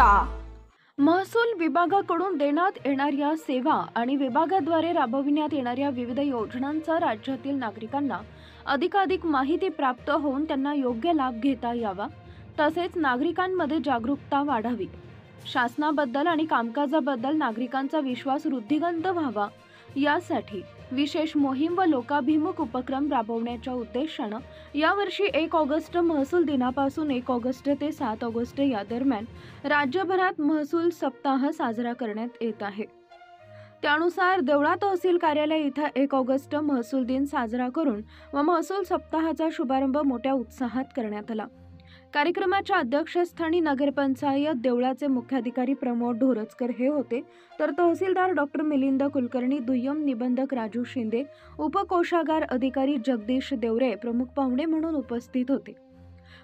चर्चा। महसूल विभागाकडून देण्यात येणाऱ्या सेवा आणि विभागाद्वारे राबविण्यात येणाऱ्या विविध योजनांचा राज्यातील नागरिकांना अधिकाधिक माहिती प्राप्त होऊन त्यांना योग्य लाभ घेता यावा, तसेच नागरिकांमध्ये जागरूकता वाढावी, शासनाबद्दल आणि कामकाजाबद्दल नागरिकांचा विश्वास वृद्धिंगत व्हावा, यासाठी विशेष मोहीम व लोकाभिमुख उपक्रम राबवण्याच्या उद्देशानं यावर्षी 1 ऑगस्ट महसूल दिनापासून 1 ऑगस्ट ते 7 ऑगस्ट या दरम्यान राज्यभरात महसूल सप्ताह साजरा करण्यात येत आहे। त्यानुसार देवळा तहसील कार्यालय इथं 1 ऑगस्ट महसूल दिन साजरा करून व महसूल सप्ताहाचा शुभारंभ मोठ्या उत्साहात करण्यात आला। कार्यक्रमाच्या अध्यक्षस्थानी नगरपंचायत देवळाचे मुख्याधिकारी प्रमोद ढोरचकर हे होते, तर तहसीलदार डॉक्टर मिलिंद कुलकर्णी, दुय्यम निबंधक राजू शिंदे, उपकोषागार अधिकारी जगदीश देवरे प्रमुख पाहुणे म्हणून उपस्थित होते।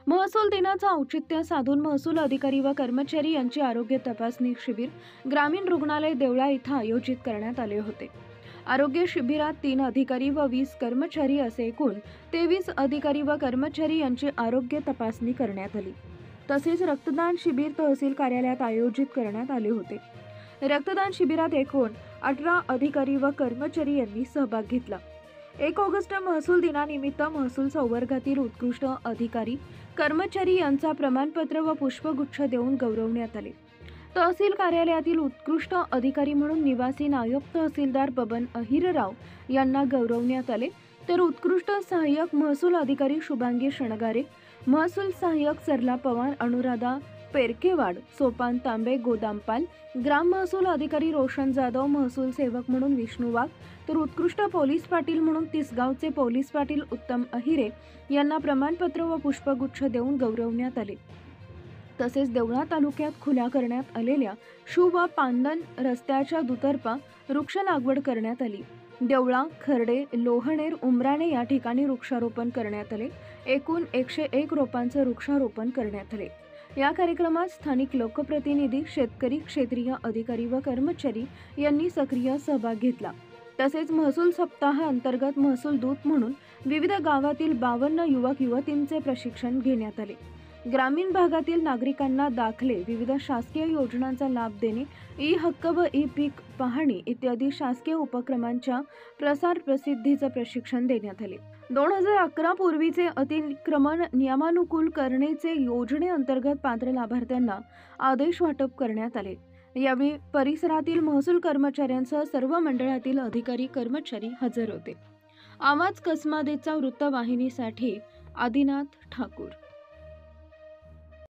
महसूल दिनाचं औचित्य साधून महसूल अधिकारी व कर्मचारी यांची आरोग्य तपासणी शिबिर ग्रामीण रुग्णालय देवळा इथं आयोजित करण्यात आले होते। आरोग्य शिबिरात 3 अधिकारी व 20 कर्मचारी असे एकूण 23 अधिकारी व कर्मचारी यांची आरोग्य तपासणी करण्यात आली। तसेच रक्तदान शिबिर तहसील कार्यालयात आयोजित करण्यात आले होते। रक्तदान शिबिरात एकूण 18 अधिकारी व कर्मचारी यांनी सहभाग घेतला। 1 ऑगस्ट महसूल दिनानिमित्त महसूल संवर्गातील उत्कृष्ट अधिकारी कर्मचारी यांचा प्रमाणपत्र व पुष्पगुच्छ देऊन गौरवण्यात आले। तहसील कार्यालयातील उत्कृष्ट अधिकारी म्हणून निवासी नायब तहसीलदार बबन अहिरराव यांना गौरवण्यात आले, तर उत्कृष्ट सहाय्यक महसूल अधिकारी शुभांगी शणगारे, महसूल सहाय्यक सरला पवार, अनुराधा पेरकेवाड, सोपान तांबे, गोदामपाल, ग्राम महसूल अधिकारी रोशन जाधव, महसूल सेवक म्हणून विष्णू वाघ, तर उत्कृष्ट पोलीस पाटील म्हणून तिसगावचे पोलीस पाटील उत्तम अहिरे यांना प्रमाणपत्र व पुष्पगुच्छ देऊन गौरवण्यात आले। तसेच देवळा तालुक्यात खुल्या करण्यात आलेल्या शुभ पांदन रस्त्याच्या दुतर्फा वृक्ष लागवड करण्यात आली। देवळा, खर्डे, लोहणेर, उमराणे या ठिकाणी वृक्षारोपण करण्यात आले। एकूण 101 रोपांचे वृक्षारोपण करण्यात आले। या कार्यक्रमात स्थानिक लोकप्रतिनिधी, शेतकरी, क्षेत्रीय अधिकारी व कर्मचारी यांनी सक्रिय सहभाग घेतला। तसेच महसूल सप्ताह अंतर्गत महसूल दूत म्हणून विविध गावातील 52 युवक युवतींचे प्रशिक्षण घेण्यात आले। ग्रामीण भागातील नागरिकांना दाखले, विविध शासकीय योजनांचा लाभ देणे, ई हक्क व ई पीक पाहणी इत्यादी शासकीय उपक्रमांच्या प्रसार प्रसिद्धीचे प्रशिक्षण देण्यात आले। 2011 पूर्वीचे अतिक्रमण नियमानुकूल करणेचे योजनेअंतर्गत पात्र लाभार्थ्यांना आदेश वाटप करण्यात आले। यावेळी परिसरातील महसूल कर्मचाऱ्यांसह सर्व मंडळातील अधिकारी कर्मचारी हजर होते। आवाज कसमादेचा वृत्तवाहिनीसाठी आदिनाथ ठाकूर।